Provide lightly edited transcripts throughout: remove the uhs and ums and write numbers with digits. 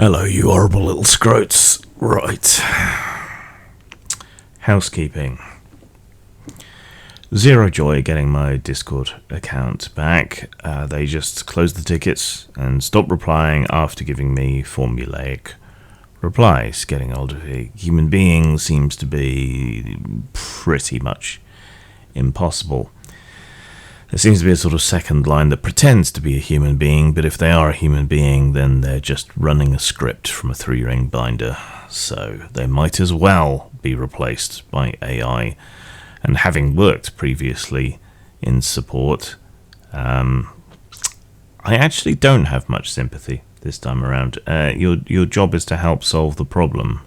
Hello, you horrible little scroats. Right. Housekeeping. Zero joy getting my Discord account back. They just closed the tickets and stopped replying after giving me formulaic replies. Getting hold of a human being seems to be pretty much impossible. There seems to be a sort of second line that pretends to be a human being, but if they are a human being, then they're just running a script from a 3-ring binder. So they might as well be replaced by AI. And having worked previously in support, I actually don't have much sympathy this time around. Your job is to help solve the problem,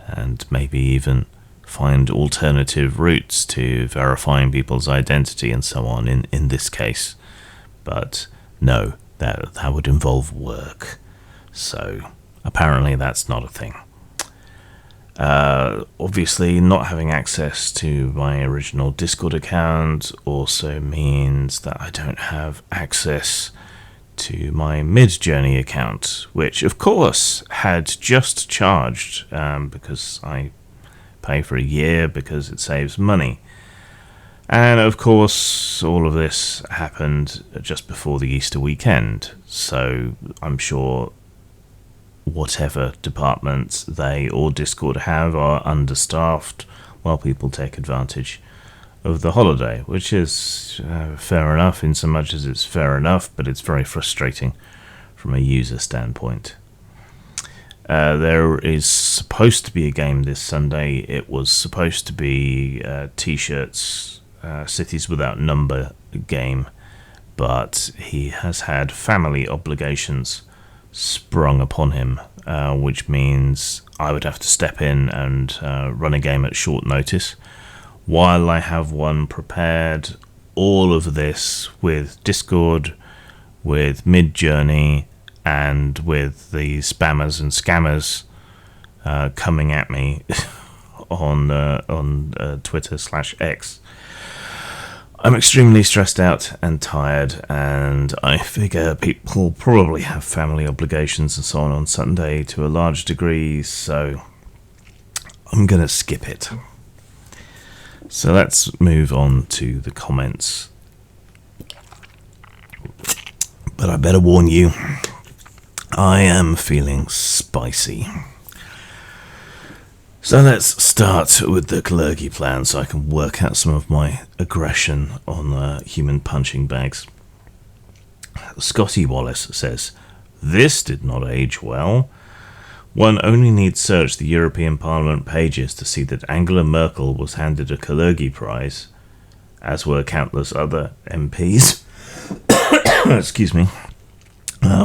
and maybe even find alternative routes to verifying people's identity and so on in this case. But no, that would involve work. So apparently that's not a thing. Obviously not having access to my original Discord account also means that I don't have access to my Midjourney account, which of course had just charged because I pay for a year because it saves money. And of course all of this happened just before the Easter weekend, so I'm sure whatever departments they or Discord have are understaffed while people take advantage of the holiday, which is fair enough in so much as it's fair enough, but it's very frustrating from a user standpoint. There is supposed to be a game this Sunday. It was supposed to be T-shirts, Cities Without Number game, but he has had family obligations sprung upon him, which means I would have to step in and run a game at short notice. While I have one prepared, all of this with Discord, with Midjourney, and with the spammers and scammers coming at me on Twitter/X. I'm extremely stressed out and tired, and I figure people probably have family obligations and so on Sunday to a large degree, so I'm going to skip it. So let's move on to the comments. But I better warn you, I am feeling spicy. So let's start with the Kalergi plan so I can work out some of my aggression on human punching bags. Scotty Wallace says, "This did not age well. One only needs search the European Parliament pages to see that Angela Merkel was handed a Kalergi Prize, as were countless other MPs. Excuse me.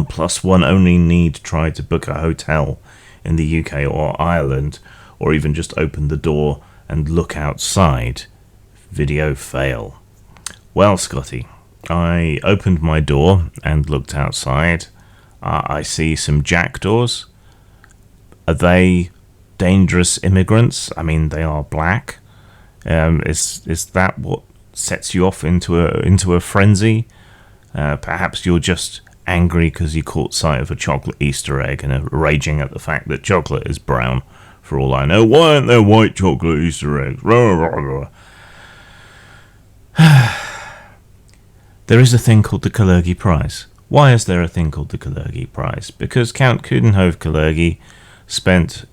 Plus one only need try to book a hotel in the UK or Ireland, or even just open the door and look outside. Video fail." Well, Scotty, I opened my door and looked outside. I see some jackdaws. Are they dangerous immigrants? I mean, they are black. Is that what sets you off into a frenzy? Perhaps you're just angry because you caught sight of a chocolate Easter egg and are raging at the fact that chocolate is brown. For all I know, why aren't there white chocolate Easter eggs? There is a thing called the Kalergi Prize. Why is there a thing called the Kalergi Prize? Because Count Coudenhove Kalergi spent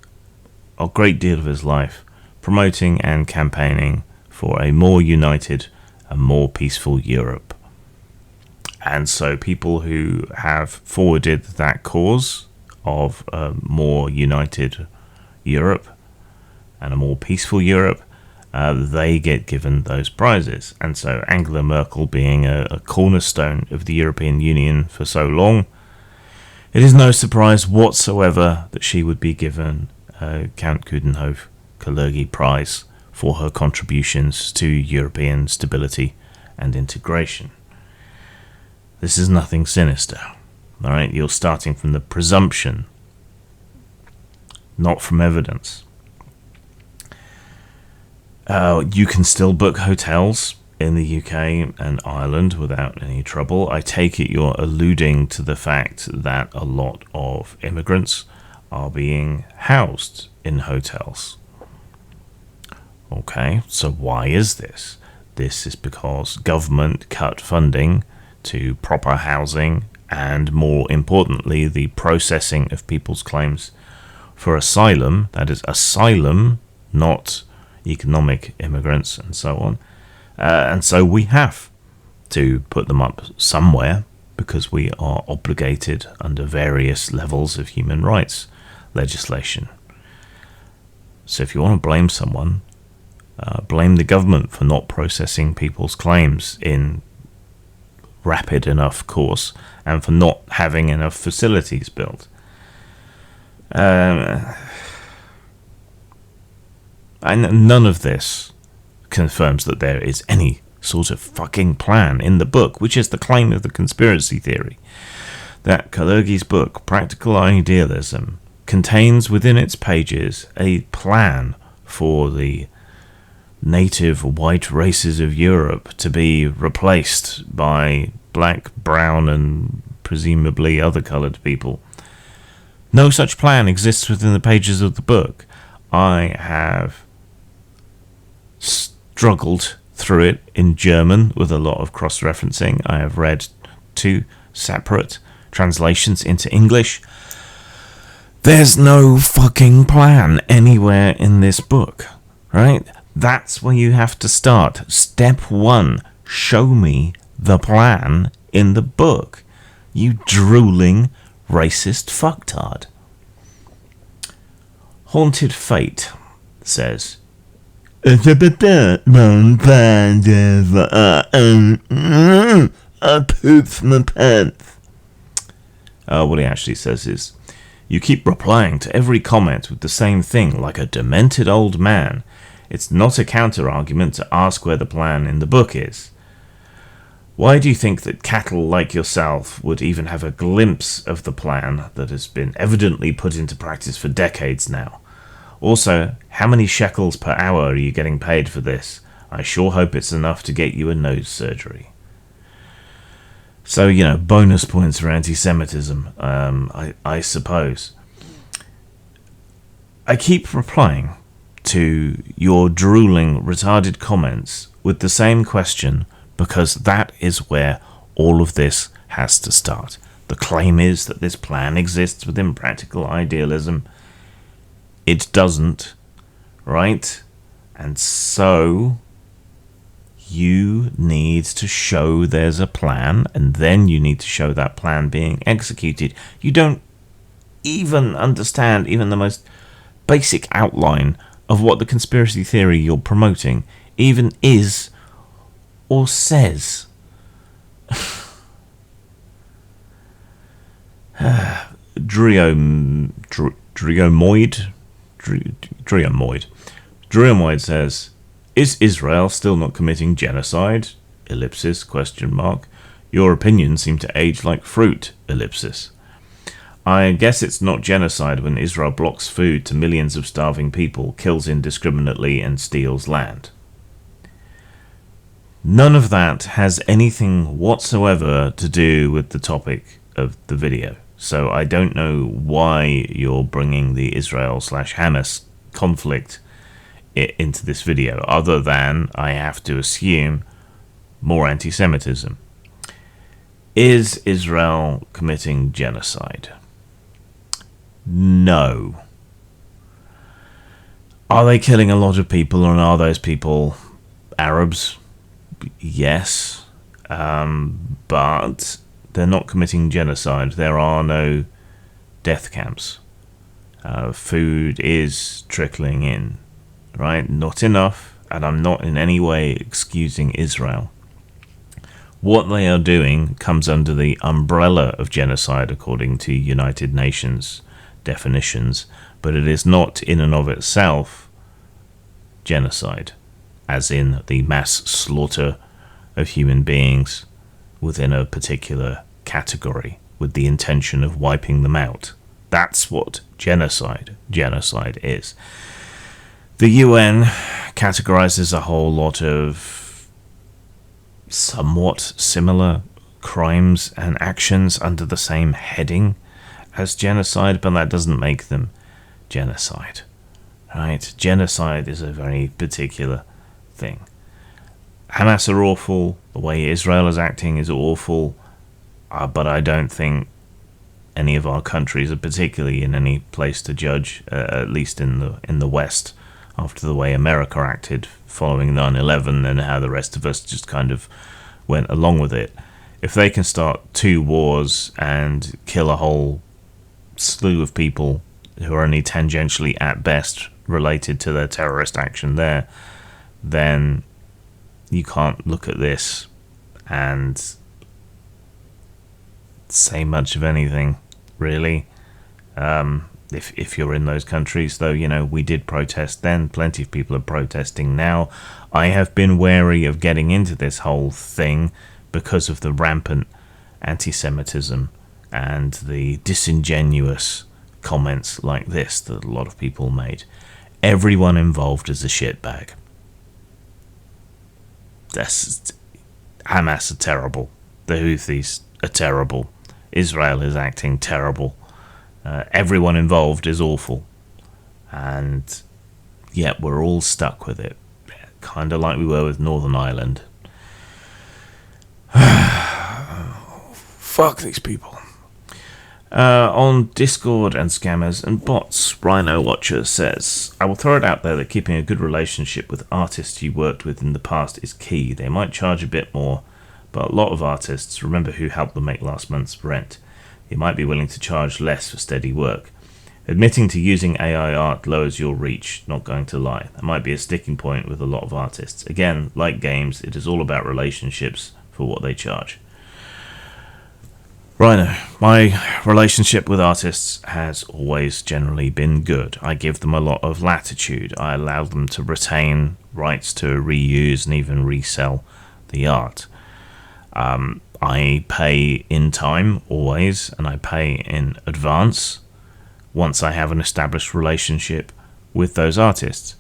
a great deal of his life promoting and campaigning for a more united and more peaceful Europe. And so people who have forwarded that cause of a more united Europe and a more peaceful Europe, they get given those prizes. And so Angela Merkel, being a cornerstone of the European Union for so long, it is no surprise whatsoever that she would be given a Count Coudenhove Kalergi Prize for her contributions to European stability and integration. This is nothing sinister. All right, you're starting from the presumption, not from evidence. You can still book hotels in the UK and Ireland without any trouble. I take it you're alluding to the fact that a lot of immigrants are being housed in hotels. Okay, so why is this? This is because government cut funding to proper housing and, more importantly, the processing of people's claims for asylum. That is asylum, not economic immigrants and so on. And so we have to put them up somewhere because we are obligated under various levels of human rights legislation. So if you want to blame someone, blame the government for not processing people's claims in rapid enough course and for not having enough facilities built. And none of this confirms that there is any sort of fucking plan in the book, which is the claim of the conspiracy theory. That Kalergi's book, Practical Idealism, contains within its pages a plan for the native white races of Europe to be replaced by black, brown, and presumably other coloured people. No such plan exists within the pages of the book. I have struggled through it in German with a lot of cross-referencing. I have read 2 separate translations into English. There's no fucking plan anywhere in this book, right? That's where you have to start. Step 1, show me the plan in the book. You drooling, racist fucktard. Haunted Fate says, what he actually says is, you keep replying to every comment with the same thing like a demented old man. It's not a counter-argument to ask where the plan in the book is. Why do you think that cattle like yourself would even have a glimpse of the plan that has been evidently put into practice for decades now? Also, how many shekels per hour are you getting paid for this? I sure hope it's enough to get you a nose surgery. So, bonus points for anti-Semitism, I suppose. I keep replying to your drooling, retarded comments with the same question because that is where all of this has to start. The claim is that this plan exists within practical idealism. It doesn't, right? And so you need to show there's a plan, and then you need to show that plan being executed. You don't even understand even the most basic outline of what the conspiracy theory you're promoting even is or says. Driomoid says, is Israel still not committing genocide? Ellipsis, question mark. Your opinions seem to age like fruit. Ellipsis. I guess it's not genocide when Israel blocks food to millions of starving people, kills indiscriminately, and steals land. None of that has anything whatsoever to do with the topic of the video. So I don't know why you're bringing the Israel/Hamas conflict into this video, other than, I have to assume, more anti-Semitism. Is Israel committing genocide? No. Are they killing a lot of people, and are those people Arabs? Yes. But they're not committing genocide. There are no death camps. Food is trickling in, right? Not enough, and I'm not in any way excusing Israel. What they are doing comes under the umbrella of genocide according to United Nations definitions, but it is not in and of itself genocide, as in the mass slaughter of human beings within a particular category with the intention of wiping them out. That's what genocide is. The UN categorizes a whole lot of somewhat similar crimes and actions under the same heading as genocide, but that doesn't make them genocide. Right? Genocide is a very particular thing. Hamas are awful. The way Israel is acting is awful. But I don't think any of our countries are particularly in any place to judge, at least in the West, after the way America acted following 9/11 and how the rest of us just kind of went along with it. If they can start 2 wars and kill a whole slew of people who are only tangentially at best related to their terrorist action there, then you can't look at this and say much of anything, really. If you're in those countries, though, we did protest then. Plenty of people are protesting now. I have been wary of getting into this whole thing because of the rampant anti-Semitism and the disingenuous comments like this that a lot of people made. Everyone involved is a shitbag. Hamas are terrible. The Houthis are terrible. Israel is acting terrible. Everyone involved is awful. And yet we're all stuck with it. Kind of like we were with Northern Ireland. Fuck these people. On Discord and scammers and bots, Rhino Watcher says, I will throw it out there that keeping a good relationship with artists you worked with in the past is key. They might charge a bit more, but a lot of artists remember who helped them make last month's rent. They might be willing to charge less for steady work. Admitting to using AI art lowers your reach, not going to lie. That might be a sticking point with a lot of artists. Again, like games, it is all about relationships for what they charge. Rhino, my relationship with artists has always generally been good. I give them a lot of latitude. I allow them to retain rights to reuse and even resell the art. I pay in time, always, and I pay in advance once I have an established relationship with those artists.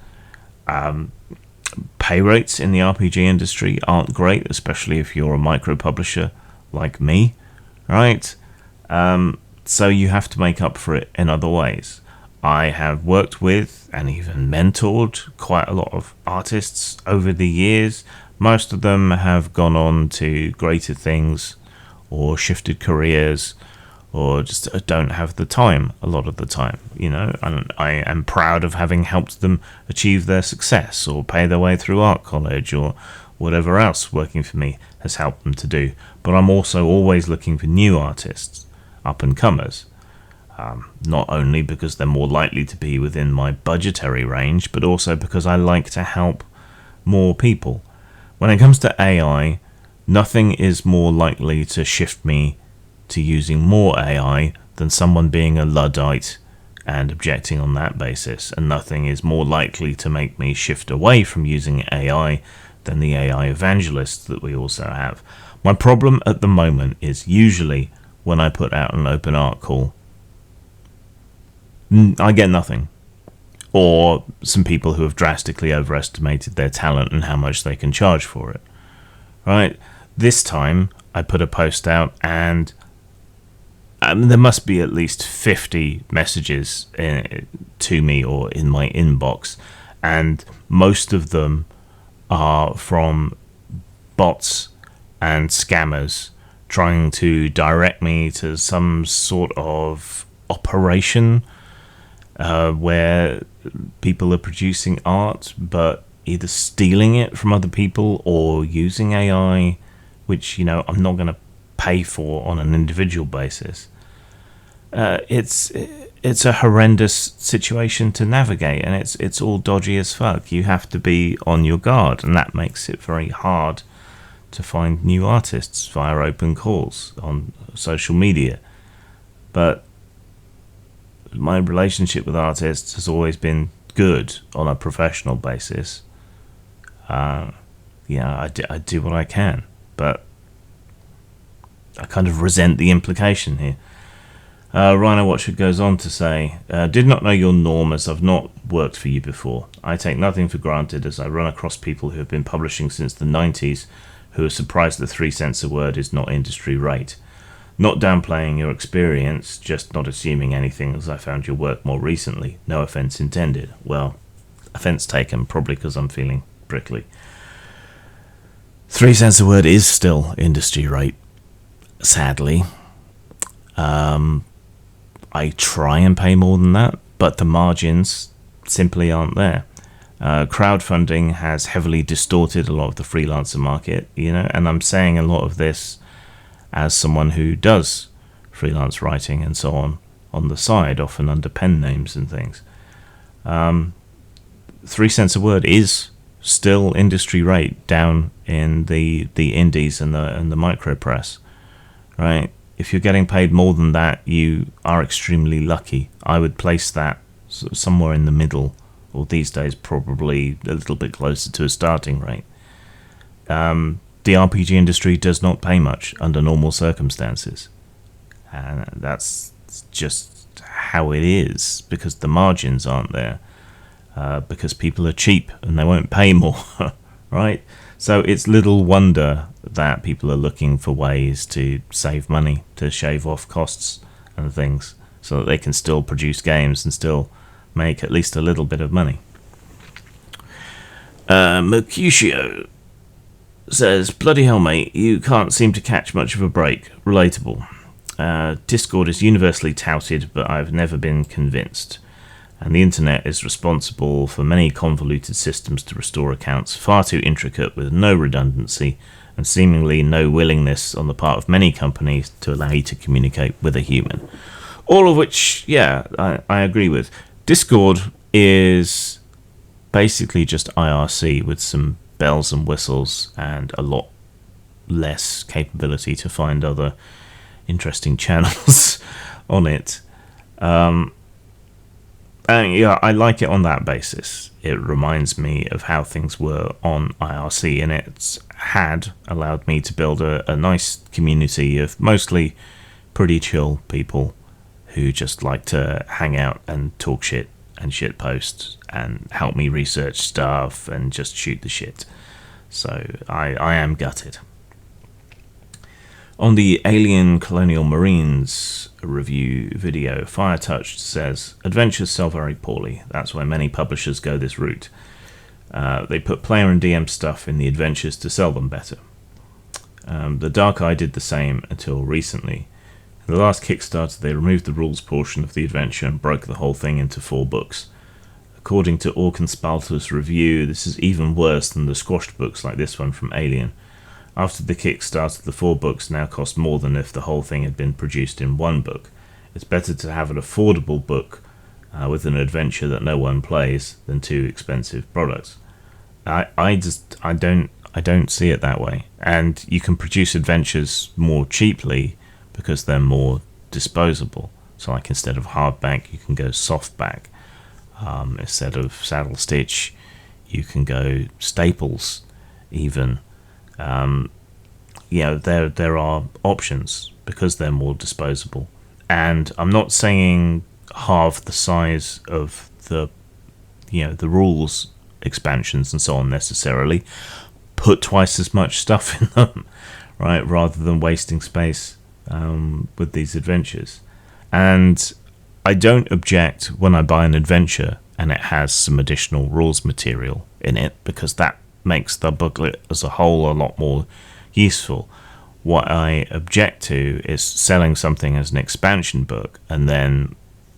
Pay rates in the RPG industry aren't great, especially if you're a micro publisher like me. Right? So you have to make up for it in other ways. I have worked with and even mentored quite a lot of artists over the years. Most of them have gone on to greater things or shifted careers or just don't have the time a lot of the time, and I am proud of having helped them achieve their success or pay their way through art college or whatever else working for me has helped them to do. But I'm also always looking for new artists, up-and-comers, not only because they're more likely to be within my budgetary range, but also because I like to help more people. When it comes to AI, nothing is more likely to shift me to using more AI than someone being a Luddite and objecting on that basis, and nothing is more likely to make me shift away from using AI than the AI evangelists that we also have. My problem at the moment is usually when I put out an open art call, I get nothing. Or some people who have drastically overestimated their talent and how much they can charge for it. Right? This time, I put a post out and there must be at least 50 messages to me or in my inbox. And most of them are from bots and scammers trying to direct me to some sort of operation where people are producing art but either stealing it from other people or using AI, which I'm not going to pay for on an individual basis. It's a horrendous situation to navigate, and it's all dodgy as fuck. You have to be on your guard, and that makes it very hard to find new artists via open calls on social media. But my relationship with artists has always been good on a professional basis. I do what I can, but I kind of resent the implication here. Rhino Watcher goes on to say, did not know your norm as I've not worked for you before. I take nothing for granted as I run across people who have been publishing since the 90s who are surprised that 3 cents a word is not industry rate. Not downplaying your experience, just not assuming anything, as I found your work more recently. No offence intended. Well, offence taken, probably because I'm feeling prickly. 3 cents a word is still industry rate, sadly. I try and pay more than that, but the margins simply aren't there. Crowdfunding has heavily distorted a lot of the freelancer market, and I'm saying a lot of this as someone who does freelance writing and so on the side, often under pen names and things. 3 cents a word is still industry rate down in the indies and the micro press, right? If you're getting paid more than that, you are extremely lucky. I would place that somewhere in the middle, or these days probably a little bit closer to a starting rate. The RPG industry does not pay much under normal circumstances. And that's just how it is, because the margins aren't there. Because people are cheap and they won't pay more, right? So it's little wonder that people are looking for ways to save money, to shave off costs and things, so that they can still produce games and still make at least a little bit of money. Mercutio says, bloody hell, mate, you can't seem to catch much of a break. Relatable. Discord is universally touted, but I've never been convinced. And the internet is responsible for many convoluted systems to restore accounts, far too intricate with no redundancy and seemingly no willingness on the part of many companies to allow you to communicate with a human. All of which, yeah, I agree with. Discord is basically just IRC with some bells and whistles and a lot less capability to find other interesting channels on it. Yeah, I like it on that basis. It reminds me of how things were on IRC, and it's had allowed me to build a nice community of mostly pretty chill people who just like to hang out and talk shit and shit post and help me research stuff and just shoot the shit. So I am gutted. On the Alien Colonial Marines review video, Firetouched says, adventures sell very poorly. That's why many publishers go this route. They put player and DM stuff in the adventures to sell them better. The Dark Eye did the same until recently. In the last Kickstarter, they removed the rules portion of the adventure and broke the whole thing into 4 books. According to Orkenspalter's review, this is even worse than the squashed books like this one from Alien. After the Kickstarter, the 4 books now cost more than if the whole thing had been produced in 1 book. It's better to have an affordable book with an adventure that no one plays than 2 expensive products. I don't see it that way. And you can produce adventures more cheaply because they're more disposable. So like instead of hardback, you can go softback. Instead of saddle stitch, you can go staples even. There are options because they're more disposable. And I'm not saying halve the size of the rules expansions and so on necessarily. Put twice as much stuff in them, right, rather than wasting space with these adventures. And I don't object when I buy an adventure and it has some additional rules material in it, because that makes the booklet as a whole a lot more useful. What I object to is selling something as an expansion book and then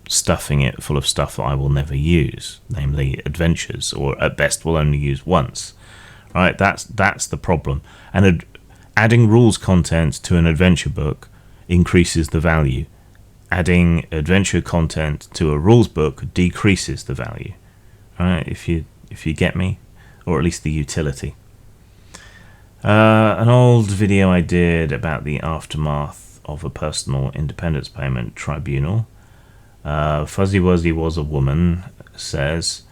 stuffing it full of stuff that I will never use, namely adventures, or at best will only use once. Right? That's the problem. And adding rules content to an adventure book increases the value. Adding adventure content to a rules book decreases the value. Right? If you get me, or at least the utility. An old video I did about the aftermath of a personal independence payment tribunal. Fuzzy Wuzzy Was a Woman says,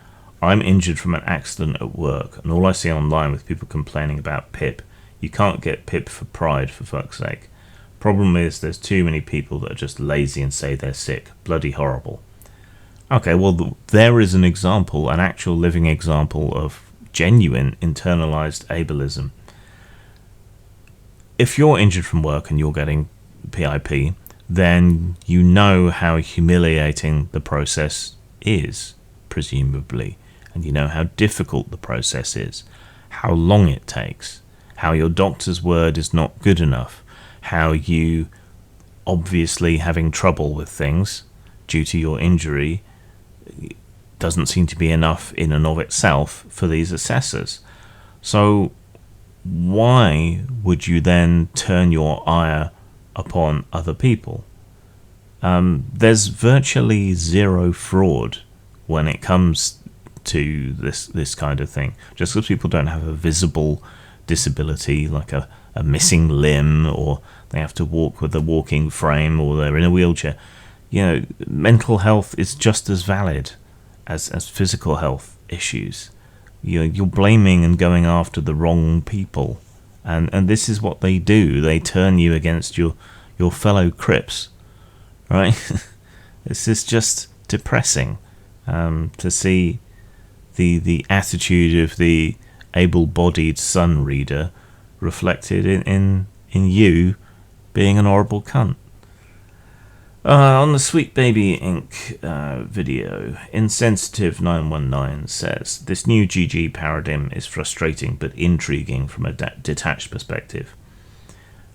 I'm injured from an accident at work, and all I see online with people complaining about PIP. You can't get PIP for pride, for fuck's sake. Problem is, there's too many people that are just lazy and say they're sick. Bloody horrible. Okay, well, there is an example, an actual living example of genuine internalized ableism. if you're injured from work and you're getting PIP, then you know how humiliating the process is, presumably, and you know how difficult the process is, how long it takes, how your doctor's word is not good enough, how you obviously having trouble with things due to your injury doesn't seem to be enough in and of itself for these assessors. So why would you then turn your ire upon other people? There's virtually zero fraud when it comes to this kind of thing. Just because people don't have a visible disability, like a missing limb, or they have to walk with a walking frame, or they're in a wheelchair, mental health is just as valid as physical health issues. You're blaming and going after the wrong people, and this is what they do. They turn you against your fellow Crips, right? This is just depressing to see the attitude of the able-bodied sun reader reflected in you being an horrible cunt. On the Sweet Baby Inc. Video, Insensitive919 says, this new GG paradigm is frustrating but intriguing from a detached perspective.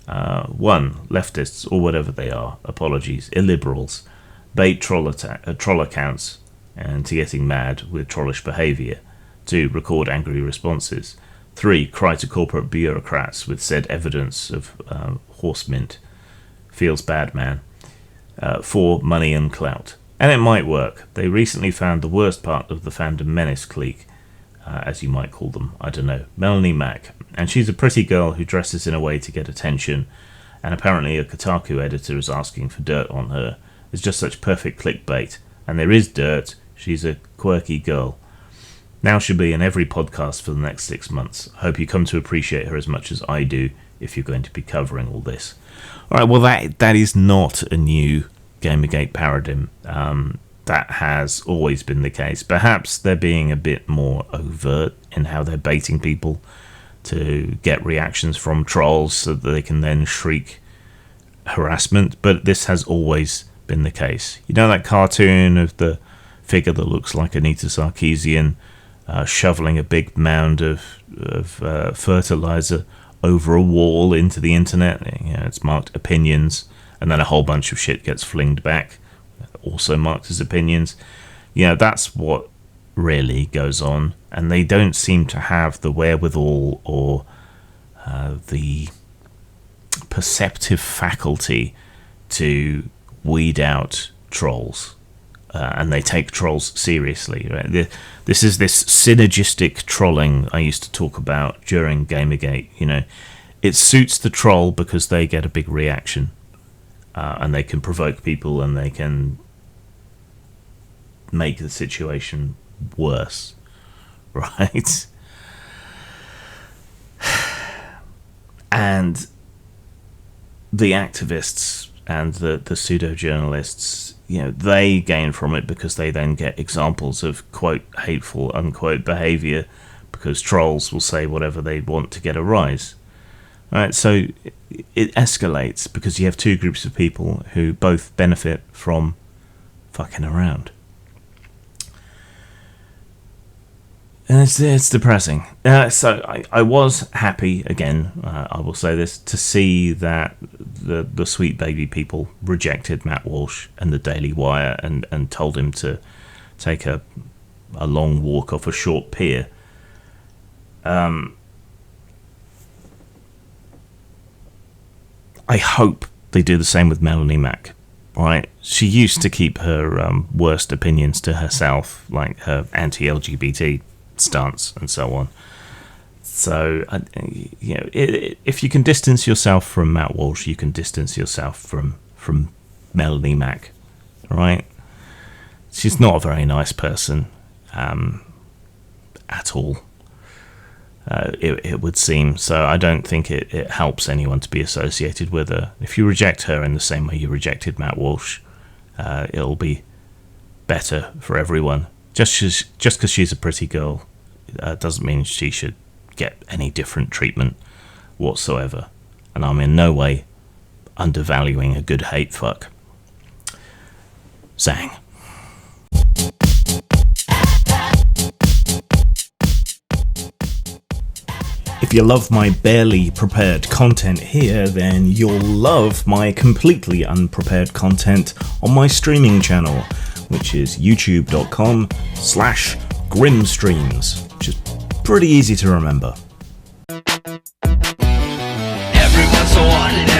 1. Leftists, or whatever they are, apologies, illiberals, bait troll accounts into getting mad with trollish behaviour. 2. Record angry responses. 3. Cry to corporate bureaucrats with said evidence of horse mint. Feels bad, man. 4. Money and clout. And it might work. They recently found the worst part of the fandom menace clique, as you might call them. I don't know. Melanie Mack. And she's a pretty girl who dresses in a way to get attention, and apparently a Kotaku editor is asking for dirt on her. It's just such perfect clickbait. And there is dirt. She's a quirky girl. Now she'll be in every podcast for the next 6 months. I hope you come to appreciate her as much as I do if you're going to be covering all this. Alright, well that is not a new Gamergate paradigm. That has always been the case. Perhaps they're being a bit more overt in how they're baiting people to get reactions from trolls so that they can then shriek harassment, but this has always been the case. You know that cartoon of the figure that looks like Anita Sarkeesian shoveling a big mound of fertilizer over a wall into the internet? It's marked opinions, and then a whole bunch of shit gets flinged back, also marked as opinions. That's what really goes on, and they don't seem to have the wherewithal or the perceptive faculty to weed out trolls, and they take trolls seriously. Right? This is this synergistic trolling I used to talk about during Gamergate. It suits the troll because they get a big reaction, and they can provoke people, and they can make the situation worse, right? And the activists and the pseudo-journalists, they gain from it because they then get examples of, quote, hateful, unquote, behaviour, because trolls will say whatever they want to get a rise. Right, so it escalates because you have two groups of people who both benefit from fucking around. And it's depressing. So I was happy, again, I will say this, to see that the Sweet Baby people rejected Matt Walsh and the Daily Wire and told him to take a long walk off a short pier. I hope they do the same with Melanie Mack. Right? She used to keep her worst opinions to herself, like her anti-LGBT stance and so on. So, if you can distance yourself from Matt Walsh, you can distance yourself from Melanie Mack, right? She's not a very nice person at all. It would seem. So I don't think it helps anyone to be associated with her. If you reject her in the same way you rejected Matt Walsh, it'll be better for everyone. Just because she's a pretty girl doesn't mean she should get any different treatment whatsoever. and I'm in no way undervaluing a good hate fuck. Sang. If you love my barely prepared content here, then you'll love my completely unprepared content on my streaming channel, which is youtube.com/grimstreams, which is pretty easy to remember. Everyone's so on